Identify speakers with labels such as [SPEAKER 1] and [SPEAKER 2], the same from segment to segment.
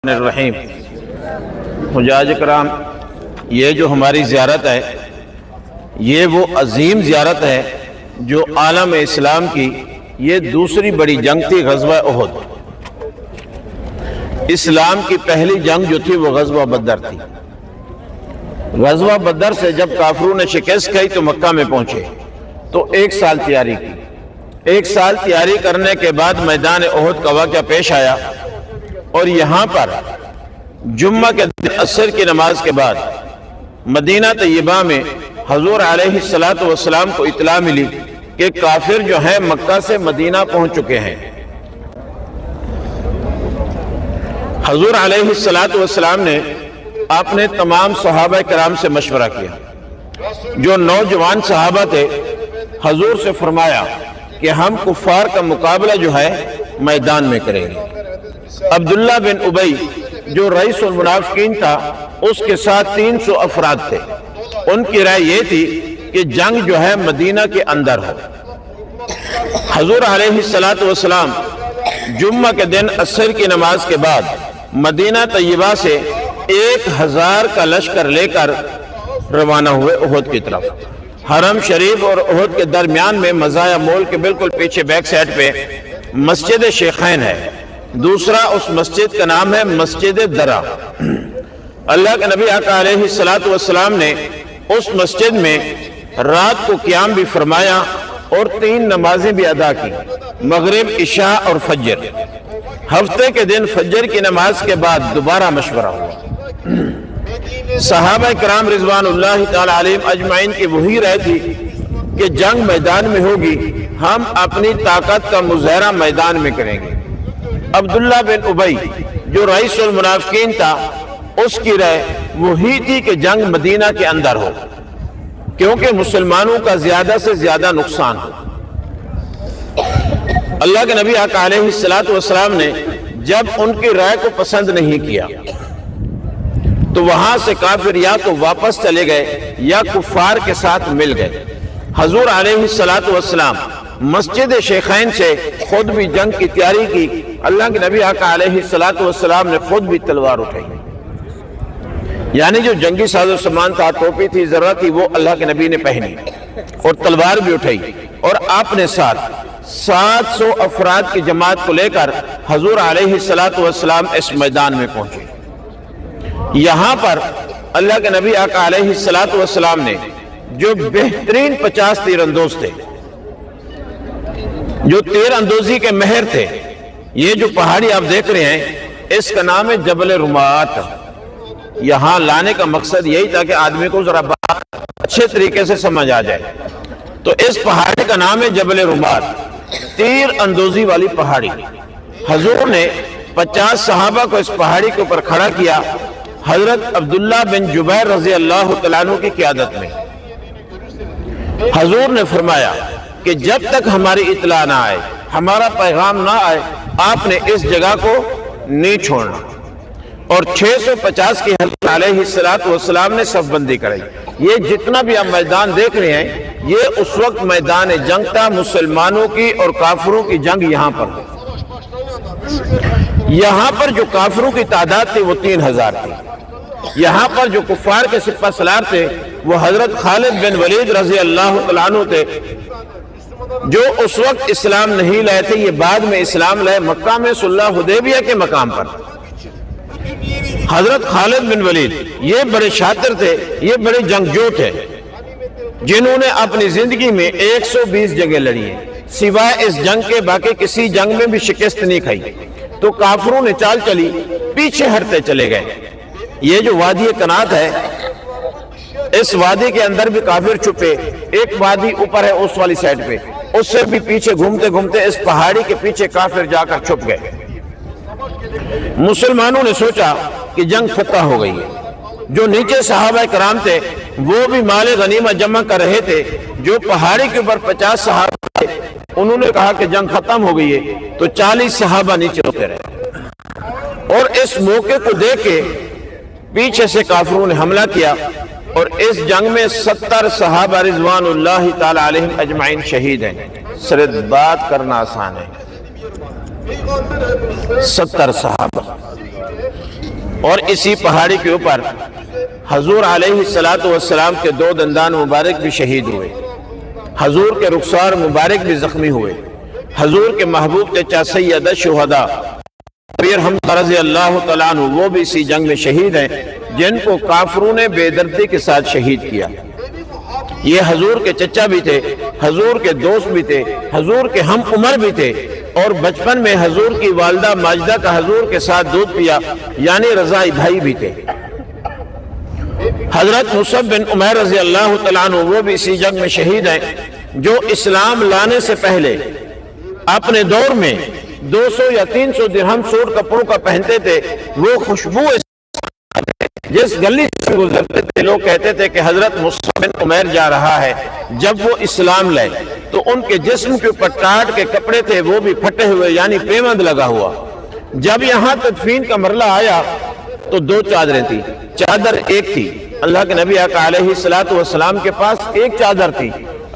[SPEAKER 1] الرحیم حجاج کرام، یہ جو ہماری زیارت ہے یہ وہ عظیم زیارت ہے جو عالم اسلام کی یہ دوسری بڑی جنگ تھی، غزوہ احد۔ اسلام کی پہلی جنگ جو تھی وہ غزوہ بدر تھی۔ غزوہ بدر سے جب کافروں نے شکست کھائی تو مکہ میں پہنچے تو ایک سال تیاری کی۔ ایک سال تیاری کرنے کے بعد میدان احد کا واقعہ پیش آیا، اور یہاں پر جمعہ کے دن عصر کی نماز کے بعد مدینہ طیبہ میں حضور علیہ السلام کو اطلاع ملی کہ کافر جو ہیں مکہ سے مدینہ پہنچ چکے ہیں۔ حضور علیہ السلام نے اپنے تمام صحابہ کرام سے مشورہ کیا۔ جو نوجوان صحابہ تھے حضور سے فرمایا کہ ہم کفار کا مقابلہ جو ہے میدان میں کریں گے۔ عبداللہ بن ابی جو رئیس المنافقین تھا، اس کے ساتھ 300 افراد تھے۔ ان کی رائے یہ تھی کہ جنگ جو ہے مدینہ کے اندر ہو۔ حضور علیہ السلام جمعہ کے دن عصر کی نماز کے بعد مدینہ طیبہ سے 1000 کا لشکر لے کر روانہ ہوئے احد کی طرف۔ حرم شریف اور احد کے درمیان میں مزایا مول کے بالکل پیچھے بیک سائڈ پہ مسجد شیخین ہے۔ دوسرا اس مسجد کا نام ہے مسجد درہ۔ اللہ کے نبی آقا علیہ السلام نے اس مسجد میں رات کو قیام بھی فرمایا اور 3 نمازیں بھی ادا کی، مغرب، عشاء اور فجر۔ ہفتے کے دن فجر کی نماز کے بعد دوبارہ مشورہ ہوا۔ صحابہ کرام رضوان اللہ تعالی علیہم اجمعین کی وہی رائے تھی کہ جنگ میدان میں ہوگی، ہم اپنی طاقت کا مظاہرہ میدان میں کریں گے۔ عبداللہ بن ابی جو رئیس المنافقین تھا، اس کی رائے وہی تھی کہ جنگ مدینہ کے اندر ہو، کیونکہ مسلمانوں کا زیادہ سے زیادہ نقصان ہو۔ اللہ کے نبی آقا علیہ السلام نے جب ان کی رائے کو پسند نہیں کیا تو وہاں سے کافر یا تو واپس چلے گئے یا کفار کے ساتھ مل گئے۔ حضور علیہ السلام مسجد شیخین سے خود بھی جنگ کی تیاری کی۔ اللہ کے نبی آقا علیہ السلام نے خود بھی تلوار اٹھائی، یعنی جو جنگی ساز و سامان تھا، ٹوپی تھی، ذرہ تھی، وہ اللہ کے نبی نے پہنی اور تلوار بھی اٹھائی، اور آپ نے ساتھ 700 افراد کی جماعت کو لے کر حضور علیہ السلام اس میدان میں پہنچے۔ یہاں پر اللہ کے نبی آقا علیہ السلام نے جو بہترین 50 تیر اندوز تھے، جو تیر اندوزی کے ماہر تھے، یہ جو پہاڑی آپ دیکھ رہے ہیں اس کا نام ہے جبل رمات۔ یہاں لانے کا مقصد یہی تھا کہ آدمی کو ذرا بات اچھے طریقے سے سمجھ آ جائے۔ تو اس پہاڑی کا نام ہے جبل رمات، تیر اندوزی والی پہاڑی۔ حضور نے 50 صحابہ کو اس پہاڑی کے اوپر کھڑا کیا، حضرت عبداللہ بن جبیر رضی اللہ تعالیٰ عنہ کی قیادت میں۔ حضور نے فرمایا کہ جب تک ہماری اطلاع نہ آئے، ہمارا پیغام نہ آئے، آپ نے اس جگہ کو نہیں چھوڑنا۔ اور 650 کی حضرت علیہ السلام نے صف بندی کرائی۔ یہ جتنا بھی آپ میدان دیکھ رہے ہیں یہ اس وقت میدان جنگ تھا، مسلمانوں کی اور کافروں کی جنگ یہاں پر۔ یہاں پر جو کافروں کی تعداد تھی وہ 3000 تھی۔ یہاں پر جو کفار کے سپہ سالار تھے وہ حضرت خالد بن ولید رضی اللہ تعالیٰ عنہ تھے، جو اس وقت اسلام نہیں لائے تھے، یہ بعد میں اسلام لائے مکہ میں صلح حدیبیہ کے مقام پر۔ حضرت خالد بن ولید یہ بڑے شاطر تھے، یہ بڑے جنگجو تھے، جنہوں نے اپنی زندگی میں 120 جنگیں لڑی ہیں، سوائے اس جنگ کے باقی کسی جنگ میں بھی شکست نہیں کھائی۔ تو کافروں نے چال چلی، پیچھے ہٹتے چلے گئے۔ یہ جو وادی کنات ہے، اس وادی کے اندر بھی کافر چھپے۔ ایک وادی اوپر ہے اس والی سائڈ پہ، اس سے بھی پیچھے گھومتے گھومتے اس پہاڑی کے پیچھے کافر جا کر چھپ گئے۔ مسلمانوں نے سوچا کہ جنگ فتح ہو گئی ہے۔ جو نیچے صحابہ کرام تھے وہ بھی مال غنیمت جمع کر رہے تھے۔ جو پہاڑی کے اوپر 50 صحابہ تھے انہوں نے کہا کہ جنگ ختم ہو گئی ہے، تو 40 صحابہ نیچے ہوتے رہے، اور اس موقع کو دیکھ کے پیچھے سے کافروں نے حملہ کیا، اور اس جنگ میں 70 صحابہ رضوان اللہ تعالی علیہم اجمعین شہید ہیں۔ صرف بات کرنا آسان ہے، 70 صحابہ اور اسی پہاڑی کے اوپر حضور علیہ السلام کے دو دندان مبارک بھی شہید ہوئے، حضور کے رخسار مبارک بھی زخمی ہوئے، حضور کے محبوب چچا سید الشہداء پیر حمزہ رضی اللہ تعالیٰ عنہ وہ بھی اسی جنگ میں شہید ہیں، جن کو کافروں نے بے دردی کے ساتھ شہید کیا۔ یہ حضور کے چچا بھی تھے، حضور کے دوست بھی تھے، حضور کے ہم عمر بھی تھے، اور بچپن میں حضور کی والدہ ماجدہ کا حضور کے ساتھ دودھ پیا، یعنی رضائی بھائی بھی تھے۔ حضرت مصعب بن عمیر رضی اللہ تعالیٰ عنہ وہ بھی اسی جنگ میں شہید ہیں، جو اسلام لانے سے پہلے اپنے دور میں 200 یا 300 درہم سوٹ کپڑوں کا پہنتے تھے۔ وہ خوشبو جس گلی سے گزرتے تھے لوگ کہتے تھے کہ حضرت مصعب بن عمیر جا رہا ہے۔ جب وہ اسلام لائے تو ان کے جسم کے اوپر ٹاٹ کے کپڑے تھے، وہ بھی پھٹے ہوئے، یعنی پیوند لگا ہوا۔ جب یہاں تدفین کا مرحلہ آیا تو 2 چادریں تھی، چادر ایک تھی۔ اللہ کے نبی آقا علیہ السلام کے پاس ایک چادر تھی،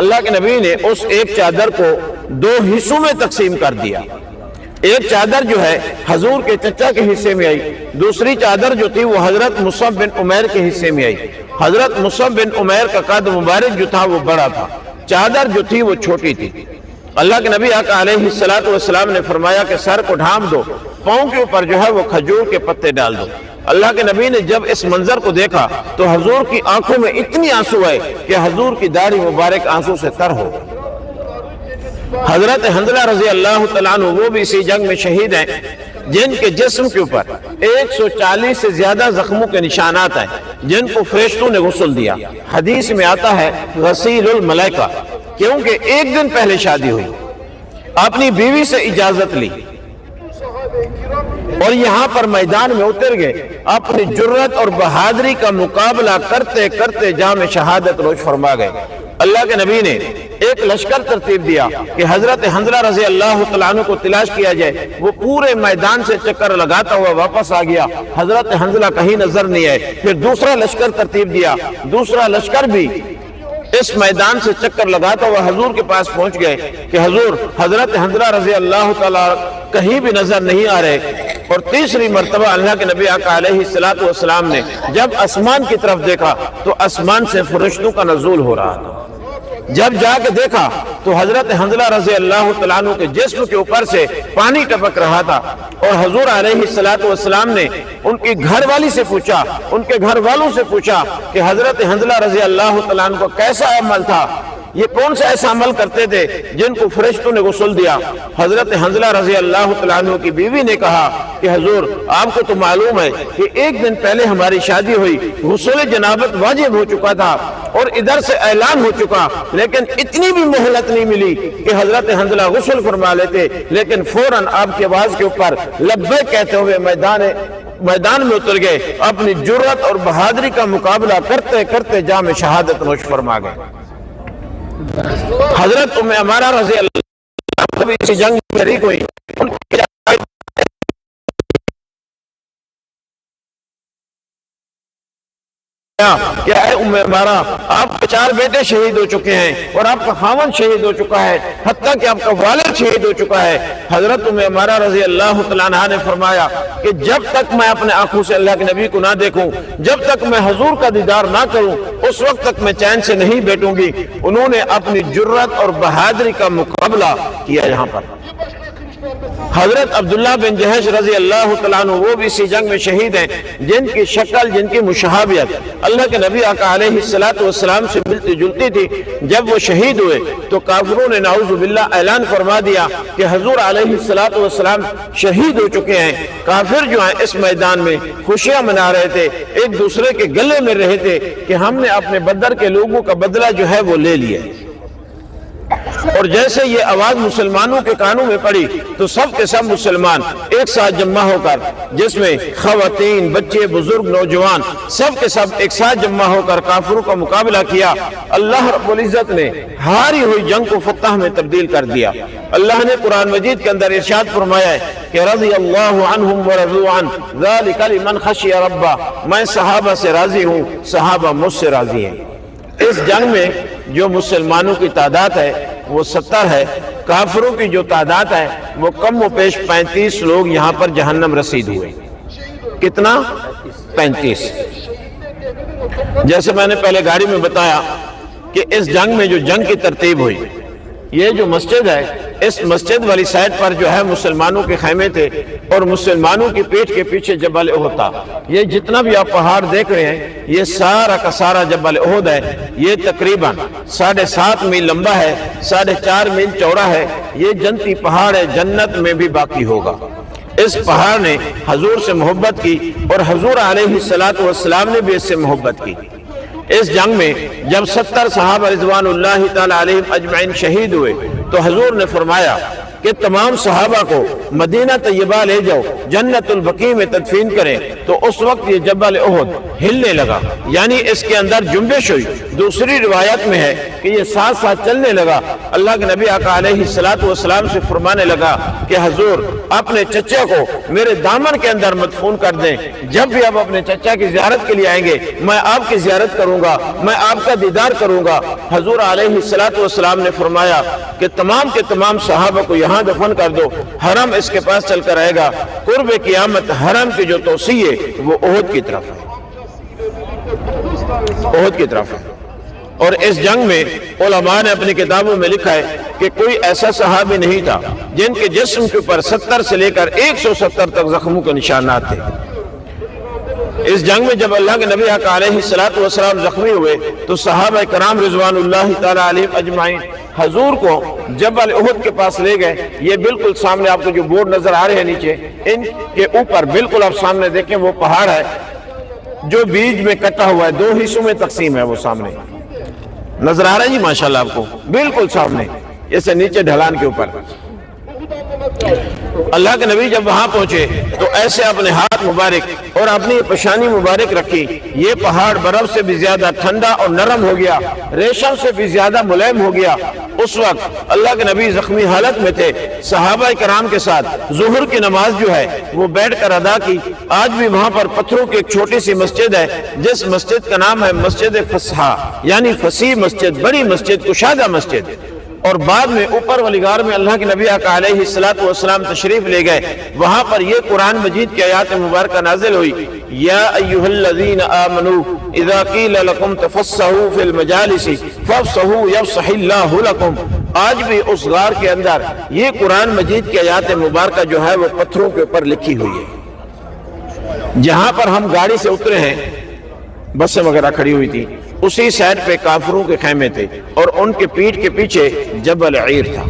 [SPEAKER 1] اللہ کے نبی نے اس ایک چادر کو 2 حصوں میں تقسیم کر دیا۔ ایک چادر جو ہے حضور کے چچا کے حصے میں آئی، دوسری چادر جو تھی وہ حضرت مصعب بن عمیر کے حصے میں آئی۔ حضرت مصعب بن عمیر کا قد مبارک جو تھا وہ بڑا تھا، چادر جو تھی وہ چھوٹی تھی۔ اللہ کے نبی آقا علیہ السلام نے فرمایا کہ سر کو ڈھانپ دو، پاؤں کے اوپر جو ہے وہ کھجور کے پتے ڈال دو۔ اللہ کے نبی نے جب اس منظر کو دیکھا تو حضور کی آنکھوں میں اتنی آنسو آئے کہ حضور کی داڑھی مبارک آنسو سے تر ہو۔ حضرت حنظلہ رضی اللہ تعالیٰ عنہ وہ بھی اسی جنگ میں شہید ہیں، جن کے جسم کے اوپر 140 سے زیادہ زخموں کے نشانات ہیں، جن کو فرشتوں نے غسل دیا۔ حدیث میں آتا ہے غسیل الملائکہ، کیونکہ ایک دن پہلے شادی ہوئی، اپنی بیوی سے اجازت لی اور یہاں پر میدان میں اتر گئے، اپنی جرت اور بہادری کا مقابلہ کرتے کرتے جام شہادت نوش فرما گئے۔ اللہ کے نبی نے ایک لشکر ترتیب دیا کہ حضرت حنظلہ رضی اللہ تعالیٰ عنہ کو تلاش کیا جائے۔ وہ پورے میدان سے چکر لگاتا ہوا واپس آ گیا، حضرت حنظلہ کہیں نظر نہیں آئے۔ پھر دوسرا لشکر ترتیب دیا، دوسرا لشکر بھی اس میدان سے چکر لگاتا ہوا حضور کے پاس پہنچ گئے کہ حضور حضرت حنظلہ رضی اللہ تعالیٰ کہیں بھی نظر نہیں آ رہے۔ اور تیسری مرتبہ اللہ کے نبی آقا علیہ السلام نے جب آسمان کی طرف دیکھا تو آسمان سے فرشتوں کا نزول ہو رہا تھا۔ جب جا کے دیکھا تو حضرت حنظلہ رضی اللہ تعالیٰ عنہ کے جسم کے اوپر سے پانی ٹپک رہا تھا، اور حضور علیہ السلام نے ان کی گھر والی سے پوچھا، ان کے گھر والوں سے پوچھا کہ حضرت حنظلہ رضی اللہ تعالیٰ عنہ کو کیسا عمل تھا، یہ کون سے ایسا عمل کرتے تھے جن کو فرشتوں نے غسل دیا۔ حضرت حنظلہ رضی اللہ تعالیٰ عنہ کی بیوی نے کہا کہ حضور آپ کو تو معلوم ہے کہ ایک دن پہلے ہماری شادی ہوئی، غسل جنابت واجب ہو چکا تھا اور ادھر سے اعلان ہو چکا، لیکن اتنی بھی مہلت نہیں ملی کہ حضرت حنظلہ غسل فرما لیتے، لیکن فوراً آپ کی آواز کے اوپر لبیک کہتے ہوئے میدان میں اتر گئے، اپنی جرت اور بہادری کا مقابلہ کرتے کرتے جام شہادت نوش فرما گئے۔ حضرت ام عمارہ رضی اللہ عنہ اسی جنگ میں شریک ہوئی، ان کی کیا ہے ام عمارہ، آپ کے 4 بیٹے شہید ہو چکے ہیں اور آپ کا خاوند شہید ہو چکا ہے، حتیٰ کہ آپ کا والد شہید ہو چکا ہے۔ حضرت ام عمارہ رضی اللہ تعالیٰ عنہ نے فرمایا کہ جب تک میں اپنے آنکھوں سے اللہ کے نبی کو نہ دیکھوں، جب تک میں حضور کا دیدار نہ کروں، اس وقت تک میں چین سے نہیں بیٹھوں گی۔ انہوں نے اپنی جرت اور بہادری کا مقابلہ کیا۔ یہاں پر حضرت عبداللہ بن جہش رضی اللہ تعالیٰ عنہ وہ بھی اسی جنگ میں شہید ہیں، جن کی شکل، جن کی مشابہت اللہ کے نبی آقا علیہ السلام سے ملتی جلتی تھی۔ جب وہ شہید ہوئے تو کافروں نے نعوذ باللہ اعلان فرما دیا کہ حضور علیہ السلام شہید ہو چکے ہیں۔ کافر جو ہیں اس میدان میں خوشیاں منا رہے تھے، ایک دوسرے کے گلے میں رہے تھے کہ ہم نے اپنے بدر کے لوگوں کا بدلہ جو ہے وہ لے لیا۔ اور جیسے یہ آواز مسلمانوں کے کانوں میں پڑی تو سب کے سب مسلمان ایک ساتھ جمع ہو کر، جس میں خواتین، بچے، بزرگ، نوجوان، سب کے سب ایک ساتھ جمع ہو کر کافروں کا مقابلہ کیا۔ اللہ رب العزت نے ہاری ہوئی جنگ کو فتح میں تبدیل کر دیا۔ اللہ نے قرآن مجید کے اندر ارشاد فرمایا ہے کہ رضی اللہ عنہم ورضوا عنہ ذالک لمن خشی ربہ، میں صحابہ سے راضی ہوں، صحابہ مجھ سے راضی ہیں۔ اس جنگ میں جو مسلمانوں کی تعداد ہے وہ 70 ہے، کافروں کی جو تعداد ہے وہ کم و پیش 35 لوگ یہاں پر جہنم رسید ہوئے۔ کتنا؟ 35۔ جیسے میں نے پہلے گاڑی میں بتایا کہ اس جنگ میں جو جنگ کی ترتیب ہوئی، یہ جو مسجد ہے، اس مسجد والی سائڈ پر جو ہے مسلمانوں کے خیمے تھے، اور مسلمانوں کی پیٹھ کے پیچھے جبل احد تھا۔ یہ جتنا بھی آپ پہاڑ دیکھ رہے ہیں، یہ سارا کا سارا جبل احد ہے۔ یہ تقریباً 7.5 میل لمبا ہے، 4.5 میل چوڑا ہے۔ یہ جنتی پہاڑ ہے، جنت میں بھی باقی ہوگا۔ اس پہاڑ نے حضور سے محبت کی، اور حضور علیہ السلام نے بھی اس سے محبت کی۔ اس جنگ میں جب 70 صحابہ رضوان اللہ تعالی علیہم اجمعین شہید ہوئے تو حضور نے فرمایا کہ تمام صحابہ کو مدینہ طیبہ لے جاؤ، جنت البقیع میں تدفین کریں۔ تو اس وقت یہ جبل احد ہلنے لگا، یعنی اس کے اندر جنبش ہوئی۔ دوسری روایت میں ہے کہ یہ ساتھ ساتھ چلنے لگا۔ اللہ کے نبی آقا علیہ السلام سے فرمانے لگا کہ حضور اپنے چچے کو میرے دامن کے اندر مدفون کر دیں۔ جب بھی آپ اپنے چچا کی زیارت کے لیے آئیں گے، میں آپ کی زیارت کروں گا، میں آپ کا دیدار کروں گا۔ حضور علیہ السلام نے فرمایا کہ تمام کے تمام صحابہ کو یہاں دفن کر دو، حرم اس کے پاس چل کر آئے گا۔ قرب قیامت حرم کی جو توسیع ہے وہ احد کی طرف ہے، احد کی طرف ہے۔ اور اس جنگ میں علماء نے اپنی کتابوں میں لکھا ہے کہ کوئی ایسا صحابی نہیں تھا جن کے جسم کے اوپر 70 سے لے کر 170 تک زخموں کے نشانات تھے۔ اس جنگ میں جب اللہ کے نبی آقا علیہ السلام زخمی ہوئے تو صحابہ کرام رضوان اللہ تعالی علیہم اجمعین حضور کو جبل احد کے پاس لے گئے۔ یہ بالکل سامنے آپ کو جو بورڈ نظر آ رہے ہیں نیچے، ان کے اوپر بالکل آپ سامنے دیکھیں وہ پہاڑ ہے جو بیچ میں کٹا ہوا ہے، 2 حصوں میں تقسیم ہے۔ وہ سامنے نظر آ رہا ہے جی ماشاءاللہ آپ کو، بالکل سامنے، اسے نیچے ڈھلان کے اوپر۔ اللہ کے نبی جب وہاں پہنچے تو ایسے اپنے ہاتھ مبارک اور اپنی پیشانی مبارک رکھی۔ یہ پہاڑ برف سے بھی زیادہ ٹھنڈا اور نرم ہو گیا، ریشم سے بھی زیادہ ملائم ہو گیا۔ اس وقت اللہ کے نبی زخمی حالت میں تھے، صحابہ کرام کے ساتھ ظہر کی نماز جو ہے وہ بیٹھ کر ادا کی۔ آج بھی وہاں پر پتھروں کی ایک چھوٹی سی مسجد ہے جس مسجد کا نام ہے مسجد فصحہ، یعنی فصیح مسجد، بڑی مسجد، کشادہ مسجد۔ اور بعد میں اوپر والی غار میں اللہ کے نبی آقا علیہ السلام تشریف لے گئے۔ وہاں پر یہ قرآن مجید کی آیات مبارکہ نازل ہوئی، یا ایھا الذین آمنوا اذا قیل لکم تفصحوا فی المجالس فافصحوا یفصح اللہ لکم۔ آج بھی اس غار کے اندر یہ قرآن مجید کی آیات مبارکہ جو ہے وہ پتھروں کے اوپر لکھی ہوئی ہے۔ جہاں پر ہم گاڑی سے اترے ہیں، بسیں وغیرہ کھڑی ہوئی تھی، اسی سائڈ پہ کافروں کے خیمے تھے اور ان کے پیٹھ کے پیچھے جبل عیر تھا۔